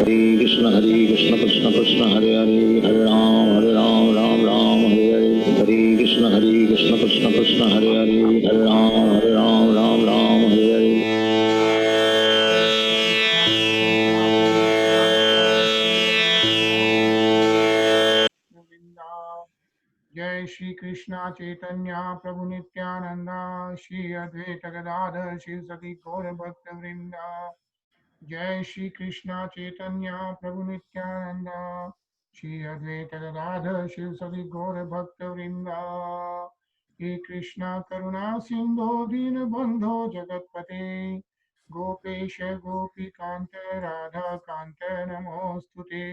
Krishna Krishna Hare Hare, Hare Ram Ram Ram Hare Hare, Hare Krishna Krishna Krishna Hare Hare, Hare Ram Ram Hare Hare. जय श्री कृष्णा चैतन्य प्रभु नित्यानंदा, श्री अद्वैत गदाधर शिव सखी गौर भक्त वृंदा। जय श्री कृष्णा चैतन्य प्रभु नित्यानंदा, श्री अद्वैत गदाधर शिव सखी गौर भक्त वृंदा। हे कृष्णा करुणा सिंधु दीन बंधो जगतपते, गोपेश गोपीकांत राधा कांत नमोस्तुते।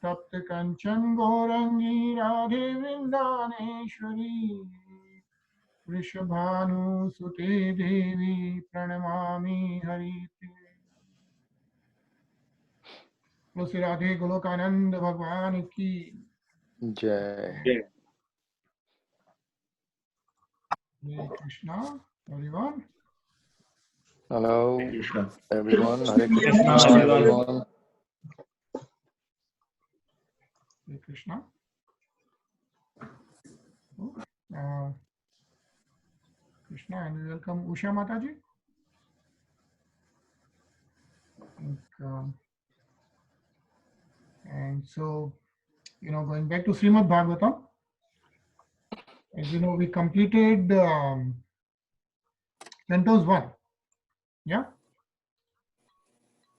तप्त कंचन गौरंगी राधे वृंदावनेश्वरी, वृषभानुसुते देवी प्रणमामि हरिप्रिये। श्री राधे गोलोकानंद भगवान की जय। Hare Krishna, everyone. Hello, Krishna. everyone. Hare Krishna, Krishna, everyone. Hare Krishna. Uh, Krishna, and we welcome Usha Mataji. And so, going back to Srimad Bhagvatam, as you know, we completed Cantos 1. Yeah.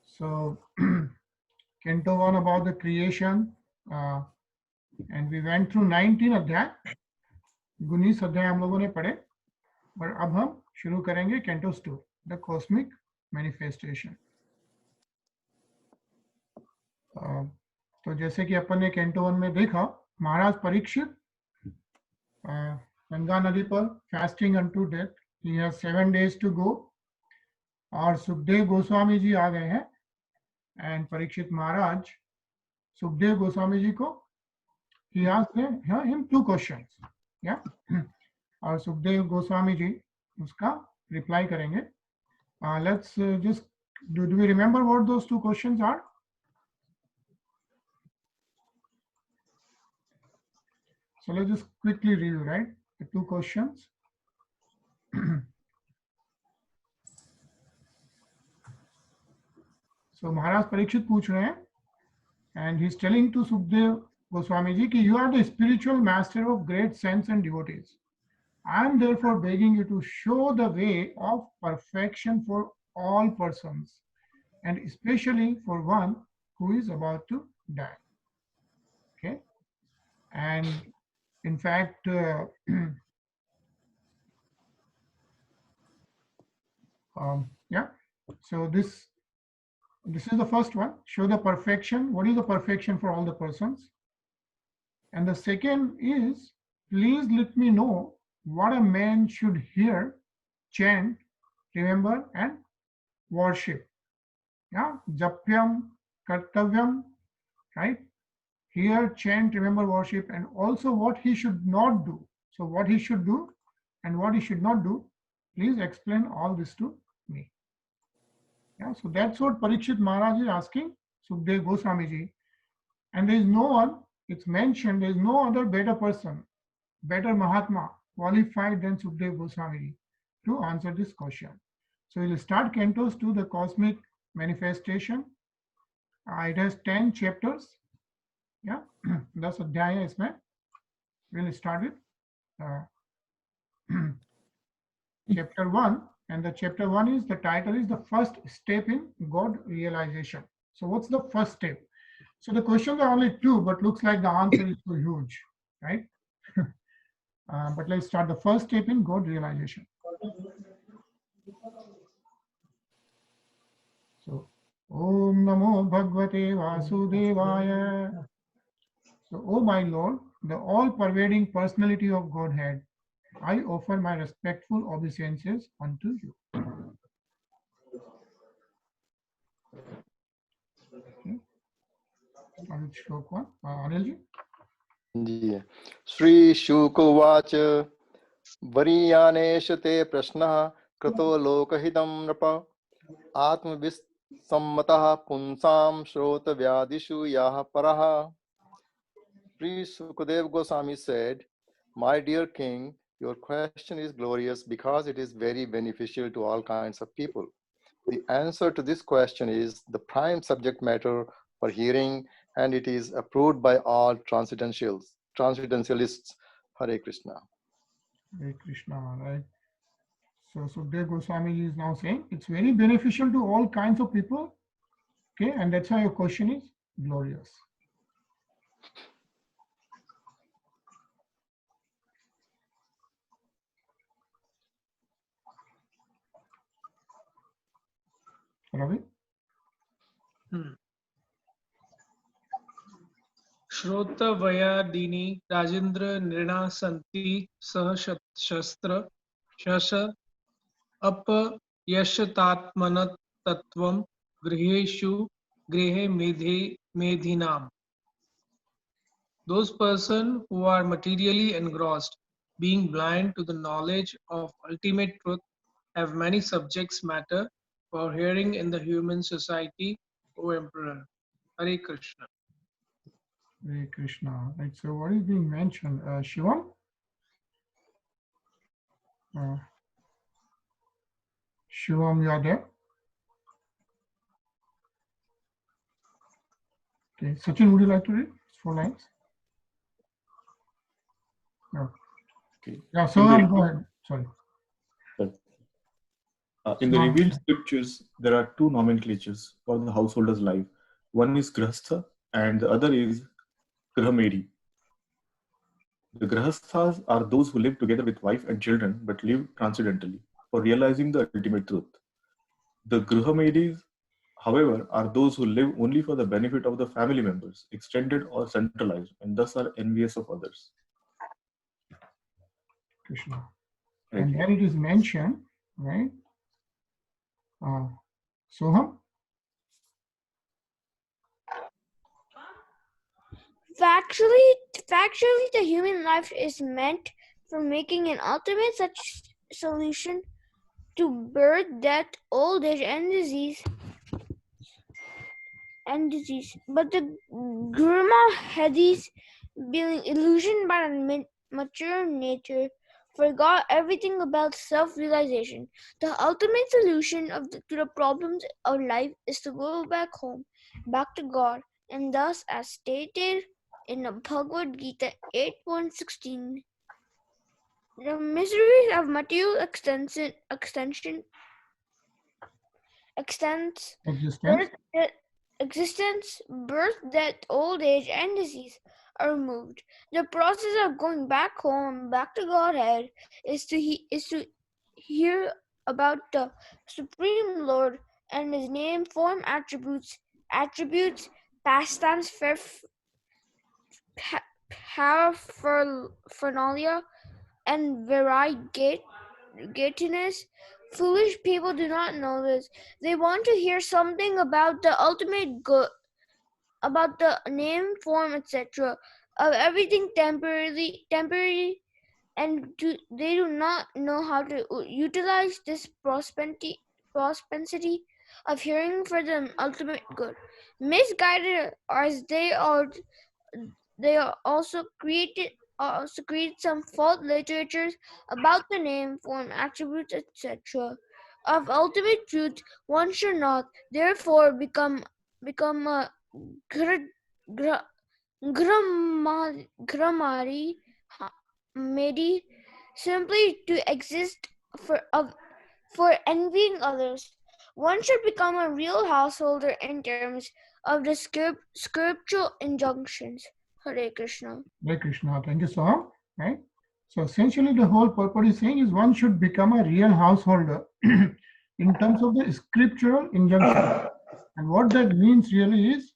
So, Canto 1 about the creation, and we went through 19 अध्याय, 19 अध्याय हम लोगों ने पढ़े, और अब हम शुरू करेंगे Cantos 2, the cosmic manifestation. तो जैसे कि अपन ने Canto 1 में देखा, महाराज परीक्षित गंगा नदी पर fasting unto death, he has 7 days to go, और सुखदेव गोस्वामी जी आ गए हैं, and परीक्षित महाराज सुखदेव गोस्वामी जी को he asked him 2 questions, yeah, और सुखदेव गोस्वामी जी उसका reply करेंगे. Let's just do we remember what those 2 questions are? So let's just quickly review, right? The 2 questions. So Maharaj Parikshit पूछ रहे हैं, and he's telling to Sukhdev Goswami ji कि you are the spiritual master of great saints and devotees. I am therefore begging you to show the way of perfection for all persons, and especially for one who is about to die. Okay, and in fact, yeah. So this is the first one. Show the perfection. What is the perfection for all the persons? And the second is, please let me know what a man should hear, chant, remember, and worship. Yeah, japyam, kartavyam, right? Hear, chant, remember, worship, and also what he should not do. So what he should do and what he should not do, please explain all this to me. Yeah, so that's what Parikshit Maharaj is asking Sukhdev Goswami ji. And there is no one, it's mentioned, there is no other better person, better Mahatma qualified than Sukhdev Goswami ji to answer this question. So we'll start Cantos 2, the cosmic manifestation. It has 10 chapters. Yeah, 10 अध्याय है इसमें. We'll start with chapter 1. And the chapter 1 is, the title is the first step in God realization. So what's the first step? So the questions are only 2, but looks like the answer is so huge, right? But let's start the first step in God realization. So, Om Namo Bhagavate Vasudevaya. So, oh my Lord, the all-pervading personality of Godhead, I offer my respectful obeisances unto you. Okay. Shlok 1. Anil ji? जी। श्री शुक उवाच वरीयानेश ते प्रश्नः कृतो लोकहितं नृप Sammatah punsam shrota vyadishu yaha paraha. Sri Sukadev Goswami said, "My dear king, your question is glorious because it is very beneficial to all kinds of people. The answer to this question is the prime subject matter for hearing, and it is approved by all transcendentalists. Hare Krishna." Hare Krishna, right? So Sukhdev Goswami is now saying it's very beneficial to all kinds of people. Okay, and that's why your question is glorious. Ravi? श्रोतवयादीनि Rajendra नृणा सन्ति सह शस्त्र शश अपयशतात्मनस्तत्त्वं गृहेषु गृहे मेधिनाम्. Those persons who are materially engrossed, being blind to the knowledge of ultimate truth, have many subjects matter for hearing in the human society, O Emperor. Hare Krishna. Hare Krishna. Right. So what is being mentioned? Shivam? Shivam, you are there? Okay. Sachin, would you like to read 4 lines? No. Okay. Yeah, so go ahead. Sorry. In the revealed scriptures, there are two nomenclatures for the householder's life. One is Grahastha and the other is Grahamedi. The Grahasthas are those who live together with wife and children but live transcendentally for realizing the ultimate truth. The Grahamedis, however, are those who live only for the benefit of the family members, extended or centralized, and thus are envious of others. Krishna. Right. And then it is mentioned, right? Soham? Factually, the human life is meant for making an ultimate such solution to birth, death, old age, and disease. But the Gurma Hadis, being illusioned by the mature nature, forgot everything about self-realization. The ultimate solution to the problems of life is to go back home, back to God, and thus, as stated in the Bhagavad Gita 8.16, the miseries of material existence, birth, death, old age, and disease are removed. The process of going back home, back to Godhead, is to hear about the Supreme Lord and His name, form, attributes, pastimes, paraphernalia, and variegatiness. Foolish people do not know this. They want to hear something about the ultimate good, about the name, form, etc., of everything temporary, and they do not know how to utilize this propensity of hearing for the ultimate good. Misguided as they are also created some false literatures about the name, form, attributes, etc. of ultimate truth. One should not, therefore, become a grammari medi simply to exist for envying others. One should become a real householder in terms of the scriptural injunctions. Hare Krishna. Hare Krishna. Thank you, Soham. Right? So essentially the whole purport is saying is one should become a real householder in terms of the scriptural injunction. And what that means really is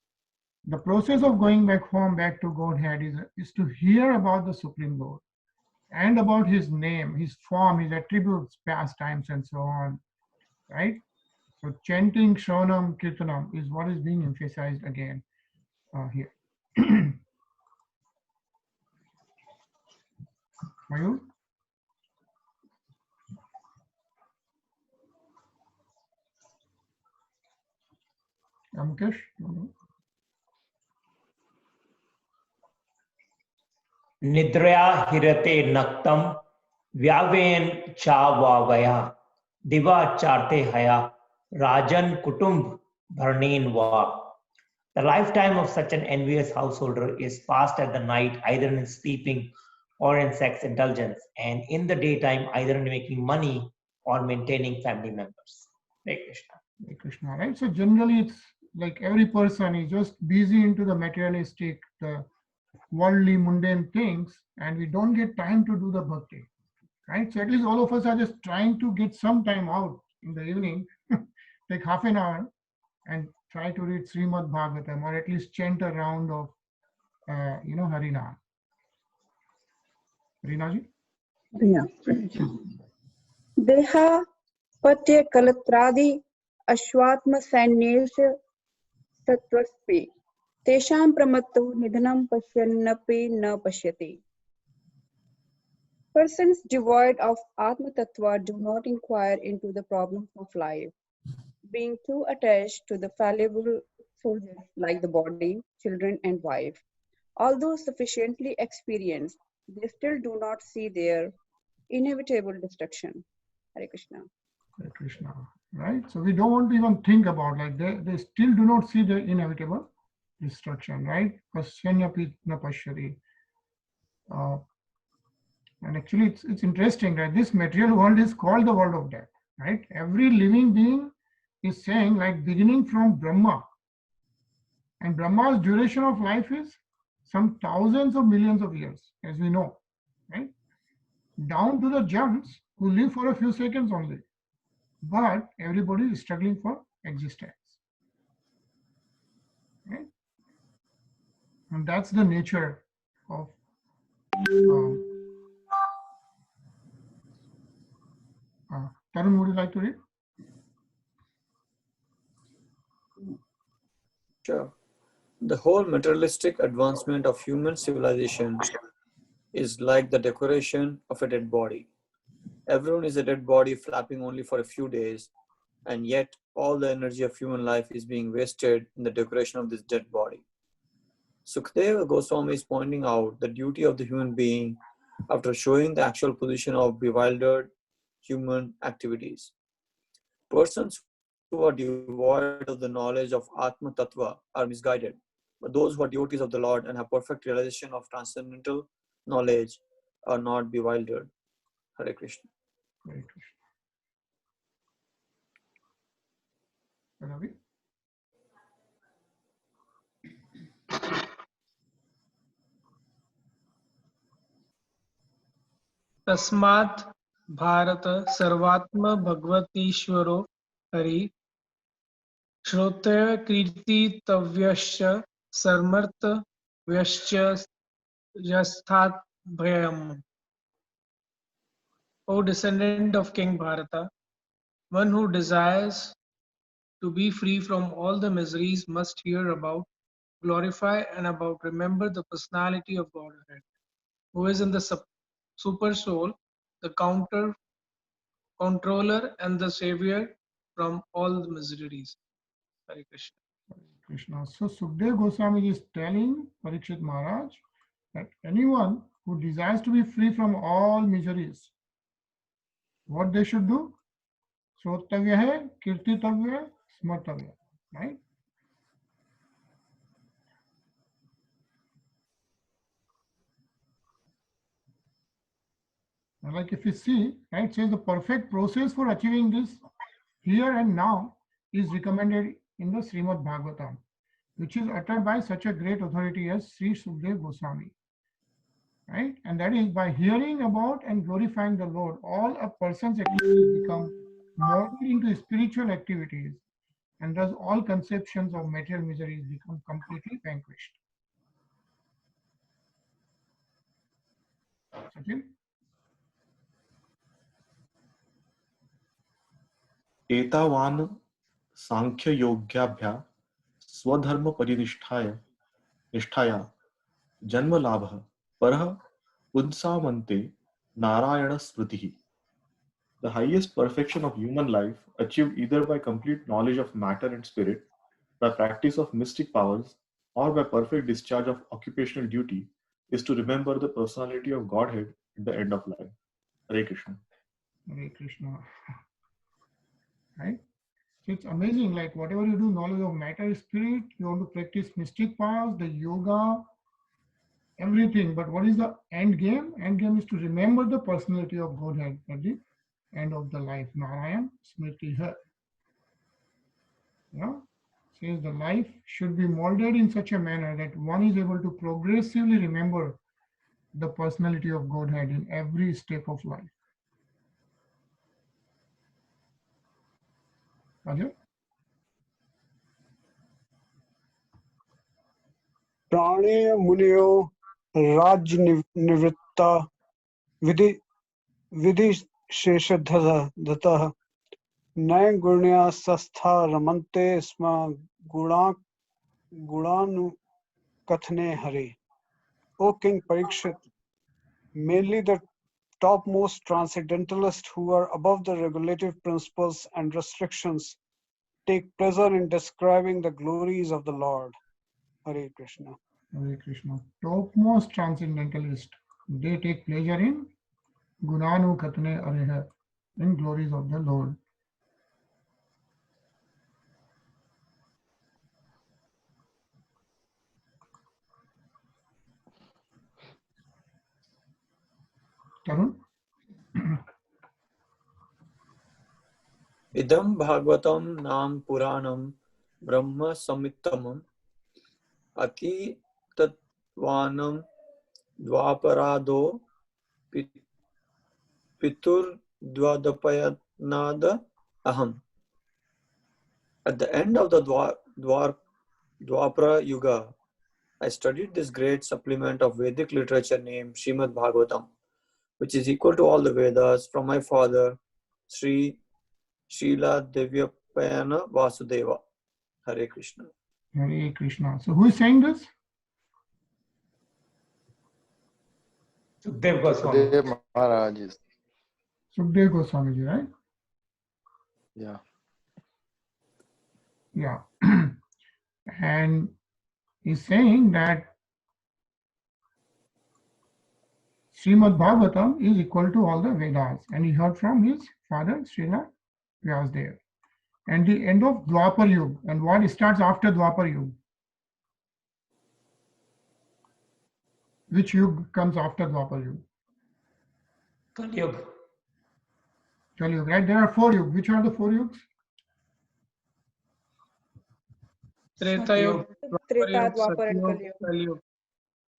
the process of going back home, back to Godhead is to hear about the Supreme Lord and about His name, His form, His attributes, pastimes, and so on. Right? So chanting, Shravanam, Kirtanam is what is being emphasized again here. Mayur? Mukesh? Nidraya hirate naktam vyavayan chavavaya diva charte haya rajan kutumb bharneen va. The lifetime of such an envious householder is passed at the night either in sleeping or in sex indulgence, and in the daytime either in making money or maintaining family members. Hare Krishna. Hare Krishna, right? So generally it's like every person is just busy into the materialistic, the worldly, mundane things, and we don't get time to do the bhakti, right? So at least all of us are just trying to get some time out in the evening, take half an hour and try to read Srimad Bhagvatam or at least chant a round of, Harina. Harinaji? Yeah. Deha patya kalatradi ashwatma sainyesha tatvaspi tesham pramatto nidhanam pashyannapi na pashyati. Persons devoid of Atma Tattva do not inquire into the problems of life, being too attached to the fallible soldiers like the body, children, and wife. Although sufficiently experienced, they still do not see their inevitable destruction. Hare Krishna. Hare Krishna, right? So we don't want to even think about, like, they still do not see the inevitable destruction, right? Pasyanyapi na pashyati. And actually it's interesting, right? This material world is called the world of death, right? Every living being is saying, like, beginning from Brahma, and Brahma's duration of life is some thousands of millions of years, as we know, right? Down to the junks who live for a few seconds only. But everybody is struggling for existence, right? And that's the nature of Tarun, would you like to read? Sure. The whole materialistic advancement of human civilization is like the decoration of a dead body. Everyone is a dead body flapping only for a few days, and yet all the energy of human life is being wasted in the decoration of this dead body. Sukadeva Goswami is pointing out the duty of the human being after showing the actual position of bewildered human activities. Persons who are devoid of the knowledge of Atma Tattva are misguided, but those who are devotees of the Lord and have perfect realization of transcendental knowledge are not bewildered. Hare Krishna. Hare Krishna. Ravi? तस्मात् भारत सर्वात्म भगवतीश्वरो हरि श्रोत्य कीर्तितव्यश्च समर्थव्यश्च यस्थात् भयम्. O descendant of King Bharata, one who desires to be free from all the miseries must hear about, glorify, and about remember the personality of Godhead, who is in the super soul, the controller, and the savior from all the miseries. Hare Krishna. Krishna. So Sukadeva Goswami is telling Parikshit Maharaj that anyone who desires to be free from all miseries, what they should do? Shrotavya hai, kirtitavya, smartavya, right? And like if you see, right, says the perfect process for achieving this here and now is recommended in the Srimad Bhagvatam, which is uttered by such a great authority as Sri Sukadeva Goswami. Right? And that is by hearing about and glorifying the Lord, all a person's activities become molded into spiritual activities, and thus all conceptions of material miseries become completely vanquished. Sachin? एतावान् सांख्ययोग्याभ्या स्वधर्म निष्ठाया जन्म लाभः परः पुंसामन्ते नारायण स्मृतिः. The highest perfection of human life, achieved either by complete knowledge of matter and spirit by practice of mystic powers or by perfect discharge of occupational duty is to remember the personality of Godhead at the end of life. Hare Krishna. Hare Krishna. Right? So it's amazing, like whatever you do, knowledge of matter, spirit, you want to practice mystic powers, the yoga, everything. But what is the end game? End game is to remember the personality of Godhead at the end of the life. Narayan Smriti Har. Yeah? Says the life should be molded in such a manner that one is able to progressively remember the personality of Godhead in every step of life. Roger? प्राणे मुनियो राज निवृत्ता विधि विधि शेषधतः नय गुण्या सस्था रमन्ते स्म गुणानुकथने हरे. O King Parikshit, mainly the topmost transcendentalists who are above the regulative principles and restrictions take pleasure in describing the glories of the Lord. Hare Krishna. Hare Krishna. Topmost transcendentalist, they take pleasure in Gunanu Katne Areha, in glories of the Lord. Tarun? Idam Bhagvatam Nam Puranam Brahma Samittamam Ati Tatvanam Dvaparado Pitur Dvadapayanada Aham. At the end of the Dwapara Yuga, I studied this great supplement of Vedic literature named Srimad Bhagvatam, which is equal to all the Vedas, from my father, Sri Srila Devyapayana Vasudeva. Hare Krishna. Hare Krishna. So who is saying this? Sukhdev Goswami. Sukhdev Maharaj is. Sukhdev Goswami, right? Yeah. Yeah. And he's saying that Srimad Bhagavatam is equal to all the Vedas. And he heard from his father, Srila Vyasdev. And the end of Dwapar Yuga. And what starts after Dwapar Yuga? Which Yuga comes after Dwapar Yuga? Kali Yuga. Kali Yuga, right? There are 4 yugas. Which are the 4 yugas? Treta Yuga, Treta, Dwapar Dwapar, and Yuga, Kali Yuga. Kali Yuga.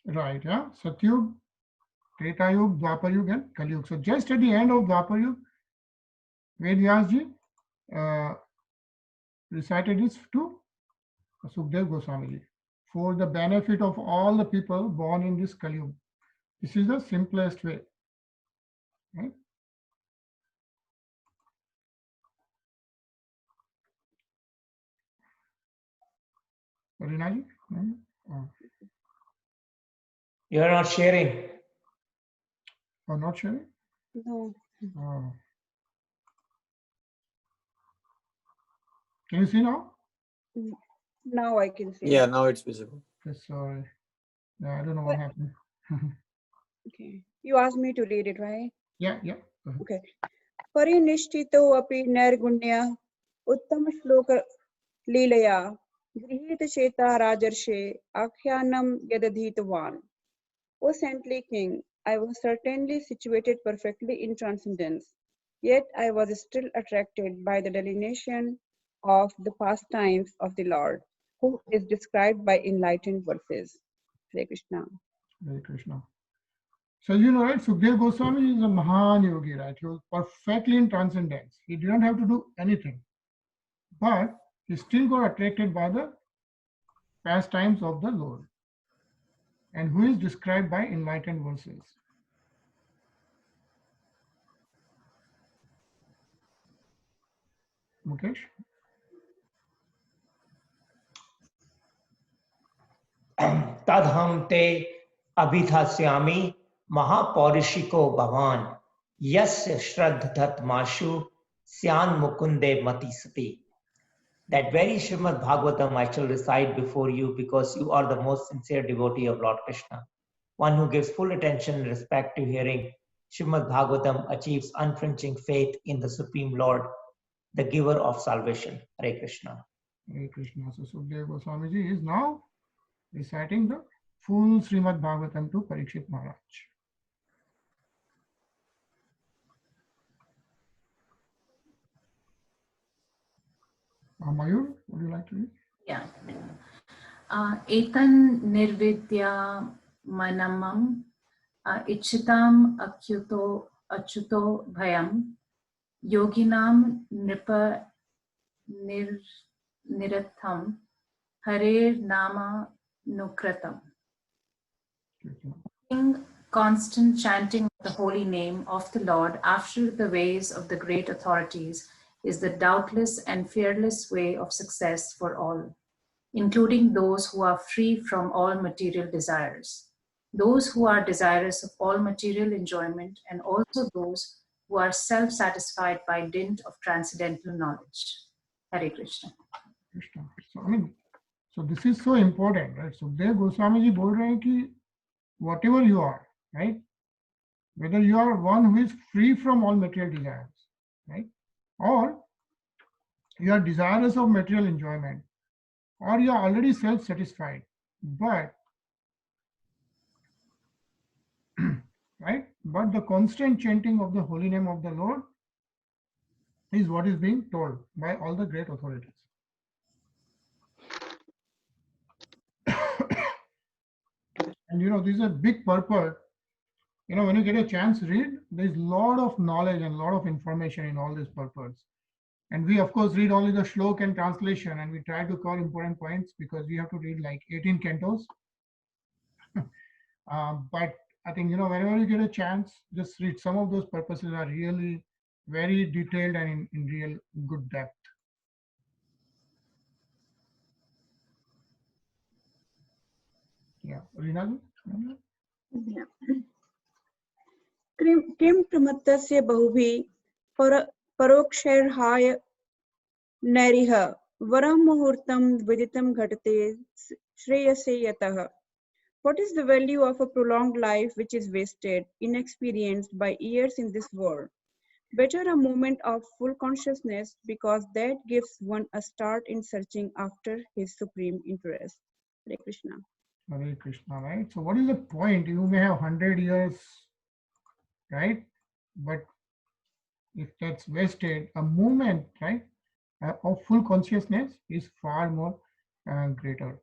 Right, yeah. Satyug, Treta Yuga, Dwapar Yuga, and Kali Yuga. So just at the end of Dwapar Yuga, Ved Vyasji recited this to Sukhdev Goswami ji for the benefit of all the people born in this Kali Yuga. This is the simplest way. Right? Rina ji? Oh. You are not sharing. Oh, not sharing? No. Oh. Can you see now? Now I can see. Yeah, now it's visible. Okay, sorry. Yeah, I don't know what happened. Okay. You asked me to read it, right? Yeah, yeah. Go ahead. Okay. Parinishthito api nirgunya uttam shloka leelaya grihita cheta rajarshe akhyanam yadadhitavan. O saintly king, I was certainly situated perfectly in transcendence, yet I was still attracted by the delineation of the pastimes of the Lord, who is described by enlightened verses. Hare Krishna. Hare Krishna. So you know, right, Sukhdev Goswami is a Mahan Yogi, right? He was perfectly in transcendence. He didn't have to do anything. But he still got attracted by the pastimes of the Lord. And who is described by enlightened verses. Mukesh? तदहम ते अभिधास्यामि महापौरुषिको भवान यस्य श्रद्धतमाशु स्यान् मुकुंदे मति सति. That very Srimad Bhagvatam I shall recite before you because you are the most sincere devotee of Lord Krishna. One who gives full attention and respect to hearing Srimad Bhagavatam achieves unflinching faith in the Supreme Lord, the giver of salvation. Hare Krishna. Hare Krishna. So Sukadeva Goswamiji is now reciting the full Srimad Bhagavatam to Parikshit Maharaj. Mayur, would you like to read? Yeah. Etan nirvidya manamam ichitam achyuto bhayam yoginam nipa niratham Hare nama nukratam. Constant chanting of the holy name of the Lord after the ways of the great authorities is the doubtless and fearless way of success for all, including those who are free from all material desires, those who are desirous of all material enjoyment, and also those who are self-satisfied by dint of transcendental knowledge. Hare Krishna. Krishna. So this is so important, right? So there Goswami ji बोल रहे हैं कि whatever you are, right? Whether you are one who is free from all material desires, right? Or you are desirous of material enjoyment, or you are already self-satisfied, but right? But the constant chanting of the holy name of the Lord is what is being told by all the great authorities. And this is a big purport. When you get a chance to read, there's a lot of knowledge and a lot of information in all these purports. And we, of course, read only the shlok and translation, and we try to cover important points because we have to read like 18 cantos. But I think, whenever you get a chance, just read. Some of those purposes are really very detailed and in real good depth. Yeah, Rina? किं प्रमत्तस्य बहुभिः परोक्षैर्हाय नैरिह वरं मुहूर्तं विदितं घटते श्रेयसे यतः. What is the value of a prolonged life which is wasted, inexperienced by years in this world? Better a moment of full consciousness, because that gives one a start in searching after his supreme interest. Hare Krishna. Hare Krishna, right? So what is the point? You may have 100 years, right? But if that's wasted, a moment, right, of full consciousness is far more greater.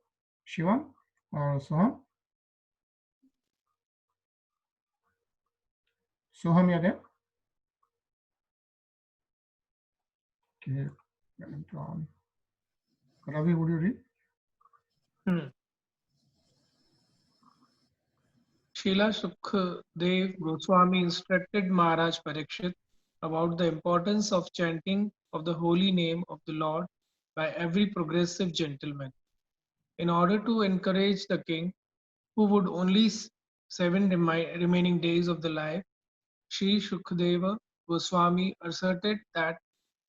Shivam or Soham? Soham, you are there? Okay, Ravi, would you read? Srila Sukhadev Goswami instructed Maharaj Parikshit about the importance of chanting of the holy name of the Lord by every progressive gentleman. In order to encourage the king, who would only 7 remaining days of the life, Sri Sukadeva Goswami asserted that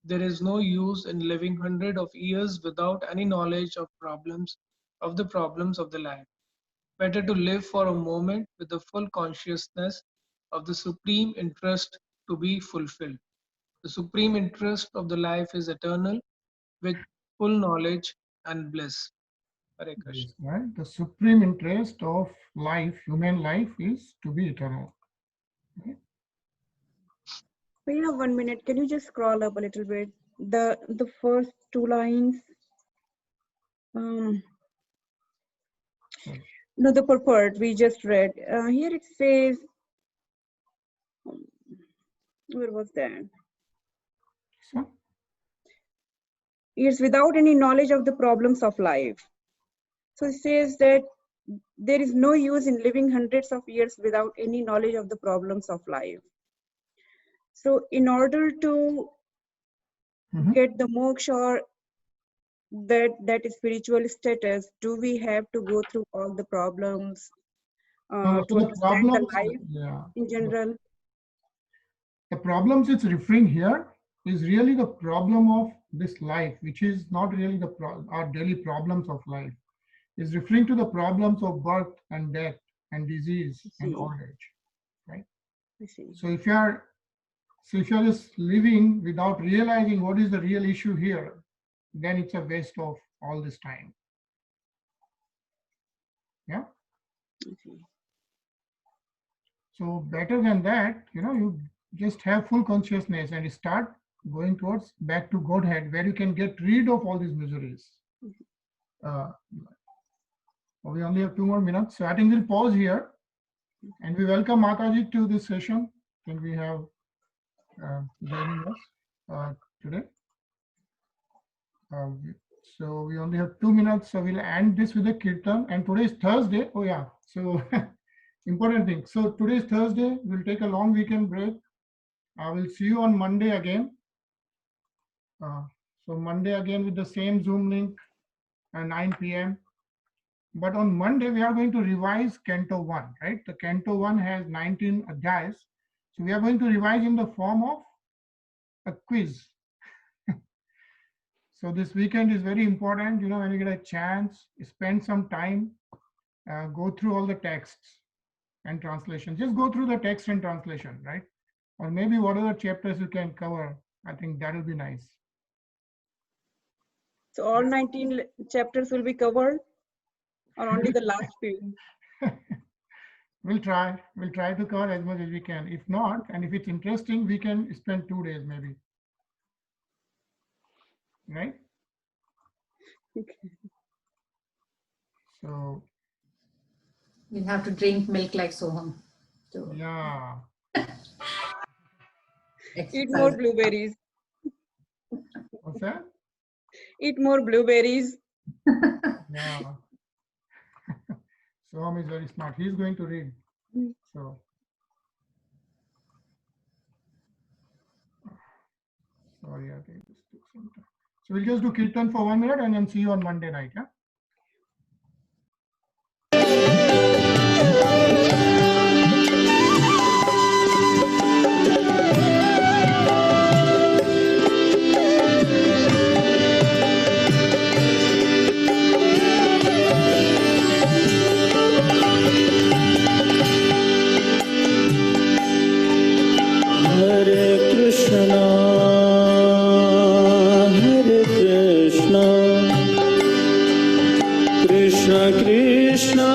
there is no use in living 100 of years without any knowledge of the problems of the life. Better to live for a moment with the full consciousness of the supreme interest to be fulfilled. The supreme interest of the life is eternal, with full knowledge and bliss. Hare Krishna. Right? The supreme interest of life, human life, is to be eternal. Right? We have 1 minute. Can you just scroll up a little bit? The first 2 lines. No, the purport we just read. Here it says, where was that? So? It's without any knowledge of the problems of life. So it says that there is no use in living hundreds of years without any knowledge of the problems of life. So in order to get the moksha or that spiritual status, do we have to go through all the problems to understand the life in general? The problems it's referring here is really the problem of this life, which is not really our daily problems of life, is referring to the problems of birth and death and disease and old age, right? I see. So if you're just living without realizing what is the real issue here, then it's a waste of all this time. Yeah. I see. So better than that, you just have full consciousness and start going towards back to Godhead, where you can get rid of all these miseries. We only have 2 more minutes, so I think we'll pause here, and we welcome Mataji to this session. Can we have joining us today? So we only have 2 minutes, so we'll end this with a kirtan. And today is Thursday. Oh yeah, so important thing. So today is Thursday. We'll take a long weekend break. I will see you on Monday again. So Monday again with the same Zoom link at 9 p.m. But on Monday we are going to revise Canto 1, right? The Canto 1 has 19 adhyas. So we are going to revise in the form of a quiz. So this weekend is very important. When you get a chance, spend some time, go through all the texts and translation. Just go through the text and translation, right? Or maybe whatever chapters you can cover. I think that will be nice. So all 19 chapters will be covered, or only the last few? We'll try to cover as much as we can. If not, and if it's interesting, we can spend 2 days maybe. Right? Okay. So You'll have to drink milk like Soham. So yeah. Eat more blueberries. What's that? Eat more blueberries. Yeah. Soham is very smart. He's going to read. So sorry, I think this took some time. So we'll just do kirtan for 1 minute and then see you on Monday night. Yeah. Hare Krishna, Krishna Krishna,